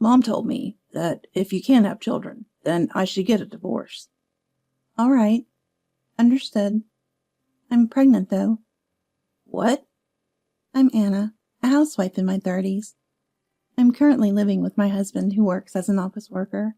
Mom told me that if you can't have children, then I should get a divorce. All right. Understood. I'm pregnant, though. What? I'm Anna, a housewife in my 30s. I'm currently living with my husband who works as an office worker.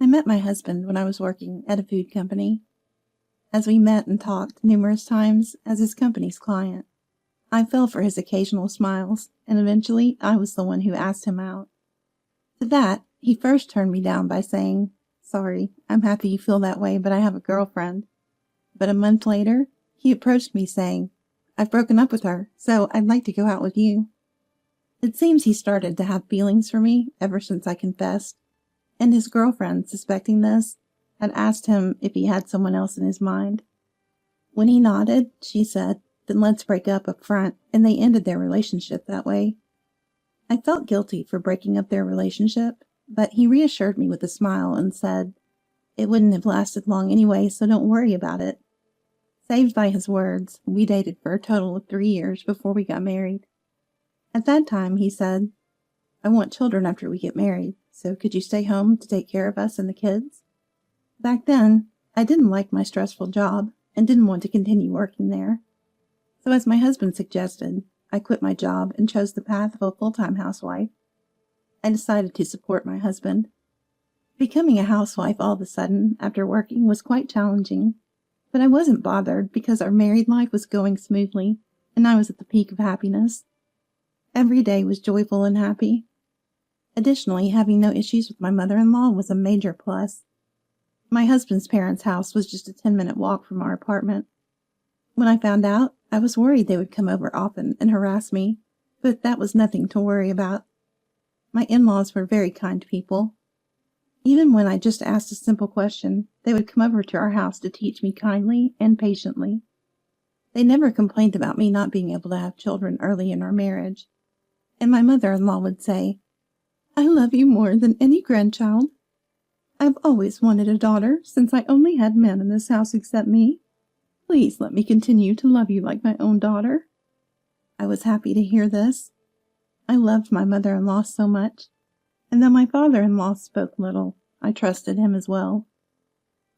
I met my husband when I was working at a food company. As we met and talked numerous times as his company's client, I fell for his occasional smiles, and eventually I was the one who asked him out. To that, he first turned me down by saying, "Sorry, I'm happy you feel that way, but I have a girlfriend." But a month later, he approached me saying, "I've broken up with her, so I'd like to go out with you." It seems he started to have feelings for me ever since I confessed, and his girlfriend, suspecting this, had asked him if he had someone else in his mind. When he nodded, she said, "Then let's break up front," and they ended their relationship that way. I felt guilty for breaking up their relationship, but he reassured me with a smile and said, "It wouldn't have lasted long anyway, so don't worry about it." Saved by his words, we dated for a total of 3 years before we got married. At that time, he said, "I want children after we get married, so could you stay home to take care of us and the kids?" Back then, I didn't like my stressful job and didn't want to continue working there. So as my husband suggested, I quit my job and chose the path of a full-time housewife. I decided to support my husband. Becoming a housewife all of a sudden after working was quite challenging, but I wasn't bothered because our married life was going smoothly and I was at the peak of happiness. Every day was joyful and happy. Additionally, having no issues with my mother-in-law was a major plus. My husband's parents' house was just a 10-minute walk from our apartment. When I found out, I was worried they would come over often and harass me, but that was nothing to worry about. My in-laws were very kind people. Even when I just asked a simple question, they would come over to our house to teach me kindly and patiently. They never complained about me not being able to have children early in our marriage. And my mother-in-law would say, "I love you more than any grandchild. I've always wanted a daughter since I only had men in this house except me. Please let me continue to love you like my own daughter." I was happy to hear this. I loved my mother-in-law so much, and though my father-in-law spoke little, I trusted him as well.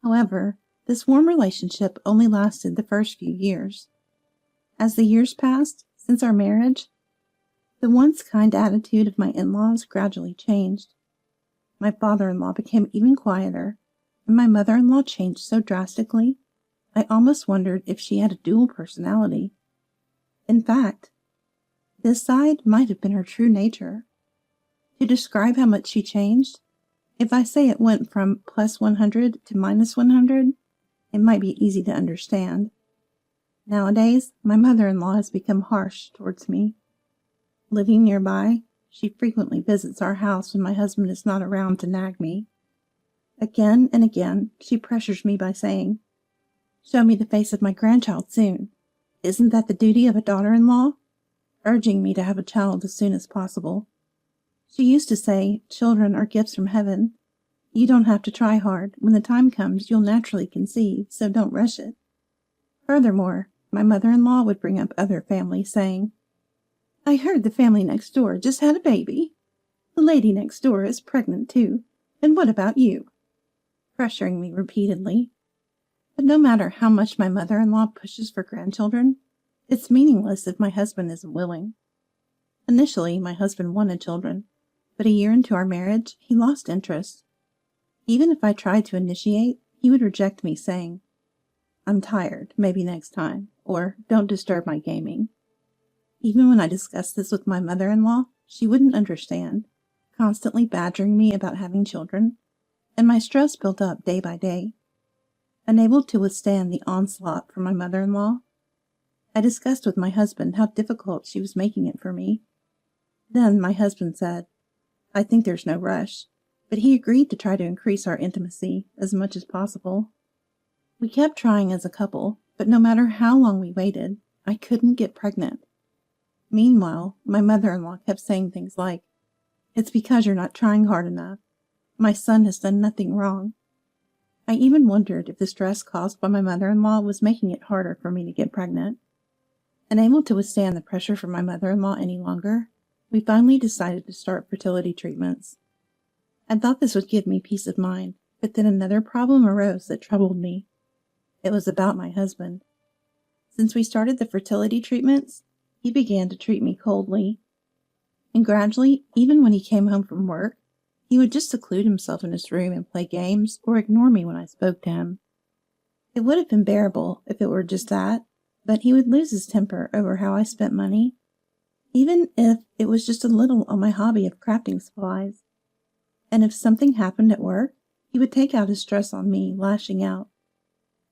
However, this warm relationship only lasted the first few years. As the years passed since our marriage, the once kind attitude of my in-laws gradually changed. My father-in-law became even quieter, and my mother-in-law changed so drastically, I almost wondered if she had a dual personality. In fact, this side might have been her true nature. To describe how much she changed, if I say it went from plus 100 to minus 100, it might be easy to understand. Nowadays, my mother-in-law has become harsh towards me. Living nearby, she frequently visits our house when my husband is not around to nag me. Again and again, she pressures me by saying, "Show me the face of my grandchild soon. Isn't that the duty of a daughter-in-law?" urging me to have a child as soon as possible. She used to say, "Children are gifts from heaven. You don't have to try hard. When the time comes, you'll naturally conceive, so don't rush it." Furthermore, my mother-in-law would bring up other families, saying, "I heard the family next door just had a baby. The lady next door is pregnant too. And what about you?" pressuring me repeatedly. But no matter how much my mother-in-law pushes for grandchildren, it's meaningless if my husband isn't willing. Initially, my husband wanted children, but a year into our marriage, he lost interest. Even if I tried to initiate, he would reject me, saying, "I'm tired, maybe next time," or "Don't disturb my gaming." Even when I discussed this with my mother-in-law, she wouldn't understand, constantly badgering me about having children, and my stress built up day by day. Unable to withstand the onslaught from my mother-in-law, I discussed with my husband how difficult she was making it for me. Then my husband said, "I think there's no rush," but he agreed to try to increase our intimacy as much as possible. We kept trying as a couple, but no matter how long we waited, I couldn't get pregnant. Meanwhile, my mother-in-law kept saying things like, "It's because you're not trying hard enough. My son has done nothing wrong." I even wondered if the stress caused by my mother-in-law was making it harder for me to get pregnant. Unable to withstand the pressure from my mother-in-law any longer, we finally decided to start fertility treatments. I thought this would give me peace of mind, but then another problem arose that troubled me. It was about my husband. Since we started the fertility treatments, he began to treat me coldly. And gradually, even when he came home from work, he would just seclude himself in his room and play games or ignore me when I spoke to him. It would have been bearable if it were just that, but he would lose his temper over how I spent money, even if it was just a little on my hobby of crafting supplies. And if something happened at work, he would take out his stress on me, lashing out.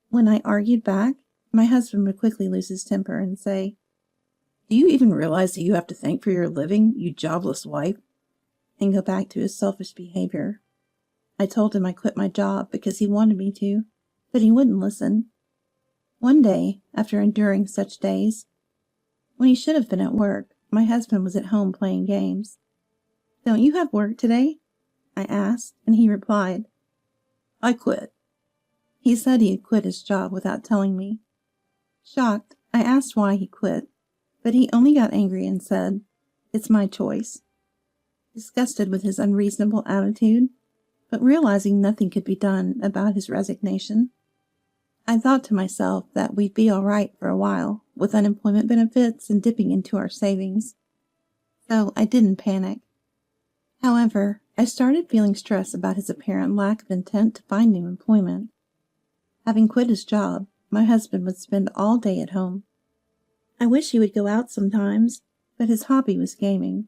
When I argued back, my husband would quickly lose his temper and say, "Do you even realize that you have to think for your living, you jobless wife?" and go back to his selfish behavior. I told him I quit my job because he wanted me to, but he wouldn't listen. One day, after enduring such days, when he should have been at work, my husband was at home playing games. "Don't you have work today?" I asked, and he replied, "I quit." He said he had quit his job without telling me. Shocked, I asked why he quit, but he only got angry and said, "It's my choice." Disgusted with his unreasonable attitude, but realizing nothing could be done about his resignation, I thought to myself that we'd be all right for a while, with unemployment benefits and dipping into our savings. So I didn't panic. However, I started feeling stress about his apparent lack of intent to find new employment. Having quit his job, my husband would spend all day at home. I wish he would go out sometimes, but his hobby was gaming.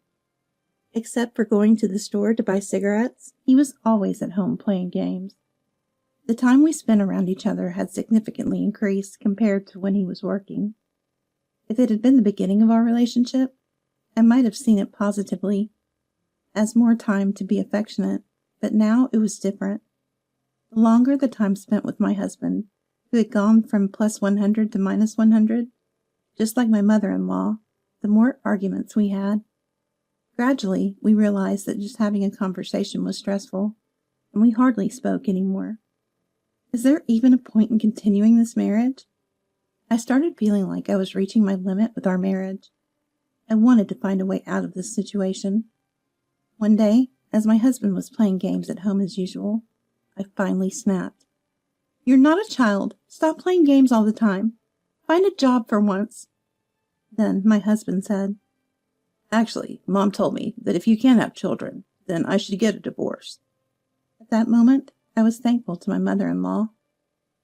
Except for going to the store to buy cigarettes, he was always at home playing games. The time we spent around each other had significantly increased compared to when he was working. If it had been the beginning of our relationship, I might have seen it positively, as more time to be affectionate, but now it was different. The longer the time spent with my husband, who had gone from plus 100 to minus 100, just like my mother-in-law, the more arguments we had. Gradually, we realized that just having a conversation was stressful, and we hardly spoke anymore. Is there even a point in continuing this marriage? I started feeling like I was reaching my limit with our marriage. I wanted to find a way out of this situation. One day, as my husband was playing games at home as usual, I finally snapped. "You're not a child. Stop playing games all the time. Find a job for once." Then my husband said, "Actually, Mom told me that if you can't have children, then I should get a divorce." At that moment, I was thankful to my mother-in-law.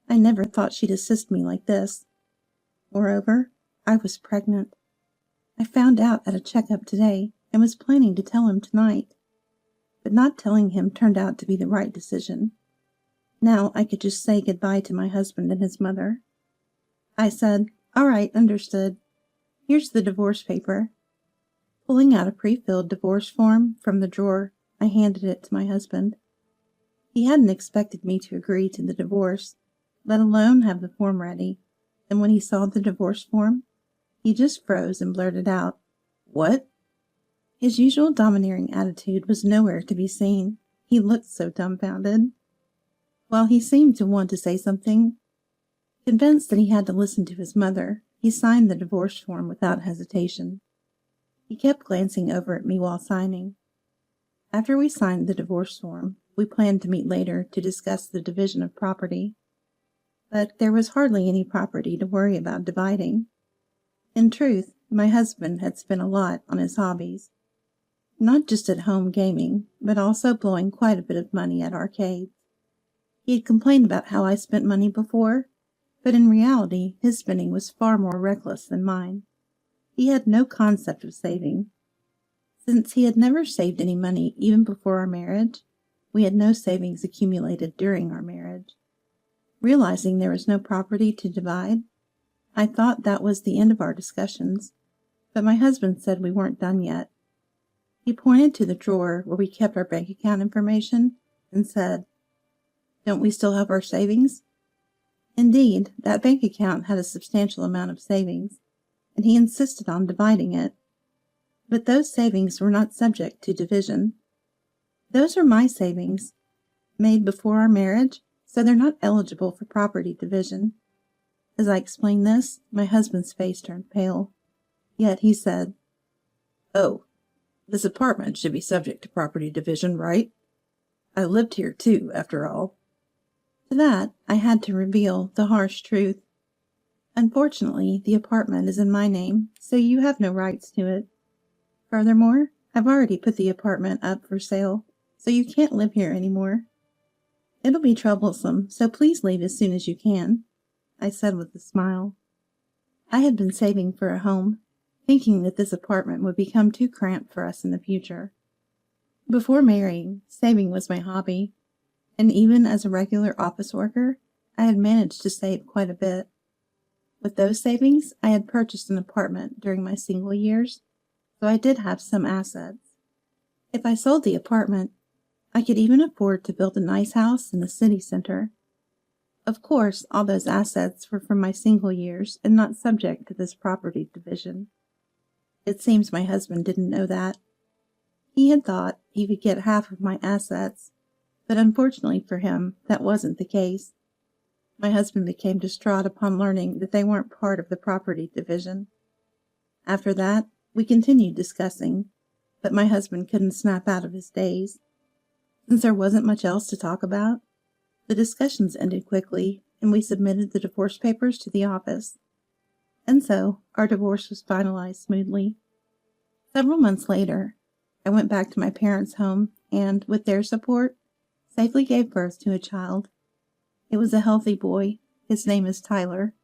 I never thought she'd assist me like this. Moreover, I was pregnant. I found out at a checkup today and was planning to tell him tonight. But not telling him turned out to be the right decision. Now I could just say goodbye to my husband and his mother. I said, "All right, understood. Here's the divorce paper." Pulling out a pre-filled divorce form from the drawer, I handed it to my husband. He hadn't expected me to agree to the divorce, let alone have the form ready, and when he saw the divorce form, he just froze and blurted out, "What?" His usual domineering attitude was nowhere to be seen. He looked so dumbfounded. While he seemed to want to say something, convinced that he had to listen to his mother, he signed the divorce form without hesitation. He kept glancing over at me while signing. After we signed the divorce form, we planned to meet later to discuss the division of property. But there was hardly any property to worry about dividing. In truth, my husband had spent a lot on his hobbies. Not just at home gaming, but also blowing quite a bit of money at arcades. He had complained about how I spent money before, but in reality his spending was far more reckless than mine. He had no concept of saving. Since he had never saved any money even before our marriage, we had no savings accumulated during our marriage. Realizing there was no property to divide, I thought that was the end of our discussions, but my husband said we weren't done yet. He pointed to the drawer where we kept our bank account information and said, "Don't we still have our savings?" Indeed, that bank account had a substantial amount of savings, and he insisted on dividing it. But those savings were not subject to division. Those are my savings, made before our marriage, so they're not eligible for property division. As I explained this, my husband's face turned pale. Yet he said, "Oh, this apartment should be subject to property division, right?" I lived here too, after all. To that, I had to reveal the harsh truth. Unfortunately, the apartment is in my name, so you have no rights to it. Furthermore, I've already put the apartment up for sale, so you can't live here anymore. It'll be troublesome, so please leave as soon as you can, I said with a smile. I had been saving for a home, thinking that this apartment would become too cramped for us in the future. Before marrying, saving was my hobby, and even as a regular office worker, I had managed to save quite a bit. With those savings, I had purchased an apartment during my single years, so I did have some assets. If I sold the apartment, I could even afford to build a nice house in the city center. Of course, all those assets were from my single years and not subject to this property division. It seems my husband didn't know that. He had thought he could get half of my assets, but unfortunately for him, that wasn't the case. My husband became distraught upon learning that they weren't part of the property division. After that, we continued discussing, but my husband couldn't snap out of his daze. Since there wasn't much else to talk about, the discussions ended quickly, and we submitted the divorce papers to the office. And so, our divorce was finalized smoothly. Several months later, I went back to my parents' home and, with their support, safely gave birth to a child. It was a healthy boy. His name is Tyler.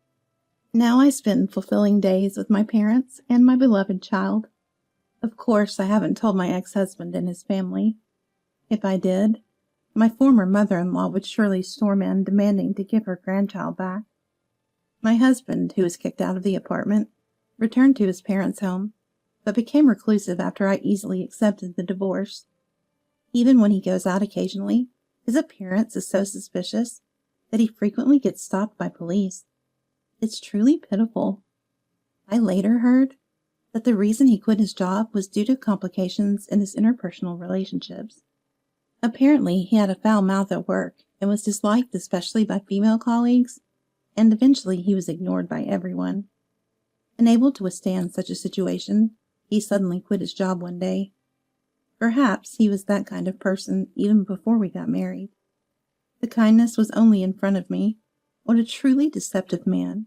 Now I spend fulfilling days with my parents and my beloved child. Of course, I haven't told my ex-husband and his family. If I did, my former mother-in-law would surely storm in demanding to give her grandchild back. My husband, who was kicked out of the apartment, returned to his parents' home, but became reclusive after I easily accepted the divorce. Even when he goes out occasionally, his appearance is so suspicious that he frequently gets stopped by police. It's truly pitiful. I later heard that the reason he quit his job was due to complications in his interpersonal relationships. Apparently, he had a foul mouth at work and was disliked especially by female colleagues, and eventually he was ignored by everyone. Unable to withstand such a situation, he suddenly quit his job one day. Perhaps he was that kind of person even before we got married. The kindness was only in front of me. What a truly deceptive man.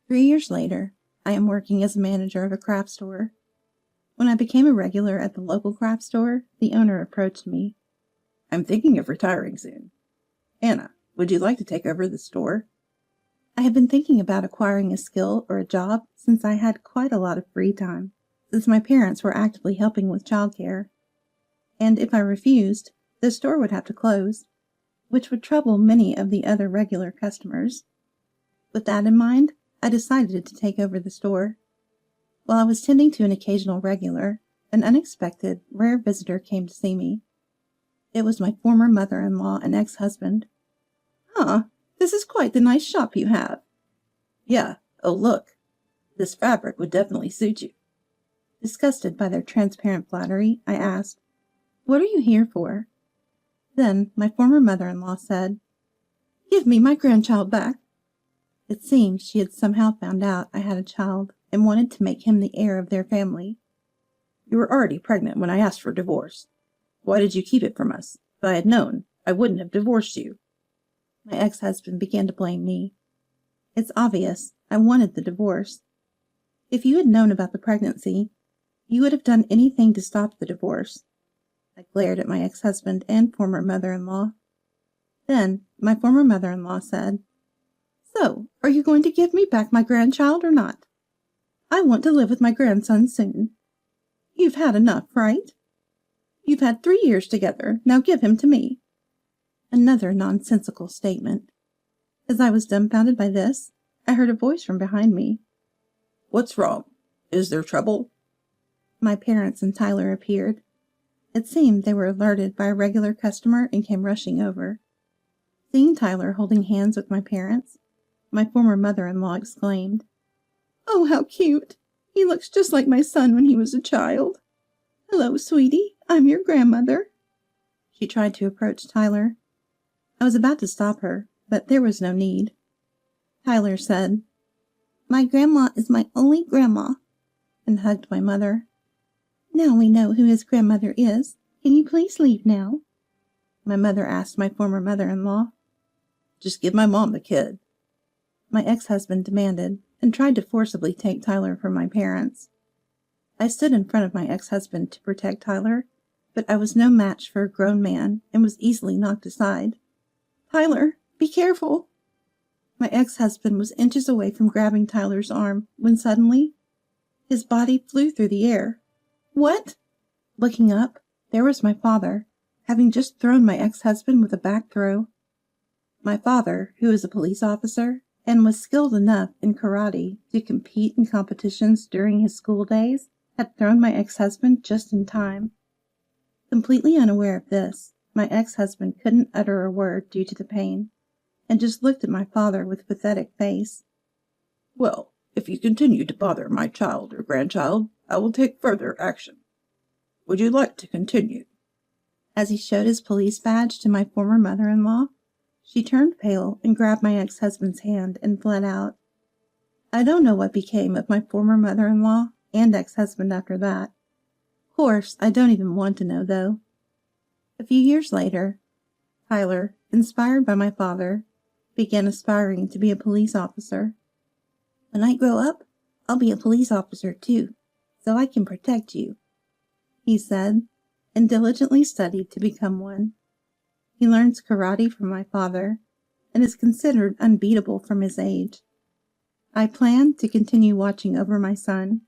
3 years later, I am working as a manager of a craft store. When I became a regular at the local craft store, the owner approached me. I'm thinking of retiring soon. Anna, would you like to take over the store? I have been thinking about acquiring a skill or a job since I had quite a lot of free time, since my parents were actively helping with childcare. And if I refused, the store would have to close, which would trouble many of the other regular customers. With that in mind, I decided to take over the store. While I was tending to an occasional regular, an unexpected, rare visitor came to see me. It was my former mother-in-law and ex-husband. Huh, this is quite the nice shop you have. Yeah, oh look, this fabric would definitely suit you. Disgusted by their transparent flattery, I asked, "What are you here for?" Then my former mother-in-law said, "Give me my grandchild back." It seems she had somehow found out I had a child and wanted to make him the heir of their family. You were already pregnant when I asked for divorce. Why did you keep it from us? If I had known, I wouldn't have divorced you. My ex-husband began to blame me. It's obvious I wanted the divorce. If you had known about the pregnancy, you would have done anything to stop the divorce. I glared at my ex-husband and former mother-in-law. Then my former mother-in-law said, "So, are you going to give me back my grandchild or not? I want to live with my grandson soon. You've had enough, right? You've had 3 years together, now give him to me." Another nonsensical statement. As I was dumbfounded by this, I heard a voice from behind me. What's wrong? Is there trouble? My parents and Tyler appeared. It seemed they were alerted by a regular customer and came rushing over. Seeing Tyler holding hands with my parents, my former mother-in-law exclaimed, "Oh, how cute! He looks just like my son when he was a child. Hello, sweetie. I'm your grandmother." She tried to approach Tyler. I was about to stop her, but there was no need. Tyler said, "My grandma is my only grandma," and hugged my mother. "Now we know who his grandmother is. Can you please leave now?" My mother asked my former mother-in-law. Just give my mom the kid. My ex-husband demanded, and tried to forcibly take Tyler from my parents. I stood in front of my ex-husband to protect Tyler, but I was no match for a grown man and was easily knocked aside. Tyler, be careful! My ex-husband was inches away from grabbing Tyler's arm when suddenly his body flew through the air. What? Looking up, there was my father, having just thrown my ex-husband with a back throw. My father, who is a police officer and was skilled enough in karate to compete in competitions during his school days, had thrown my ex-husband just in time. Completely unaware of this, my ex-husband couldn't utter a word due to the pain, and just looked at my father with a pathetic face. Well, if you continue to bother my child or grandchild, I will take further action. Would you like to continue? As he showed his police badge to my former mother-in-law, she turned pale and grabbed my ex-husband's hand and fled out. I don't know what became of my former mother-in-law and ex-husband after that. Of course, I don't even want to know, though. A few years later, Tyler, inspired by my father, began aspiring to be a police officer. When I grow up, I'll be a police officer too, so I can protect you, he said, and diligently studied to become one. He learns karate from my father and is considered unbeatable from his age. I plan to continue watching over my son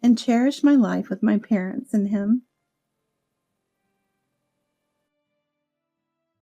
and cherish my life with my parents and him.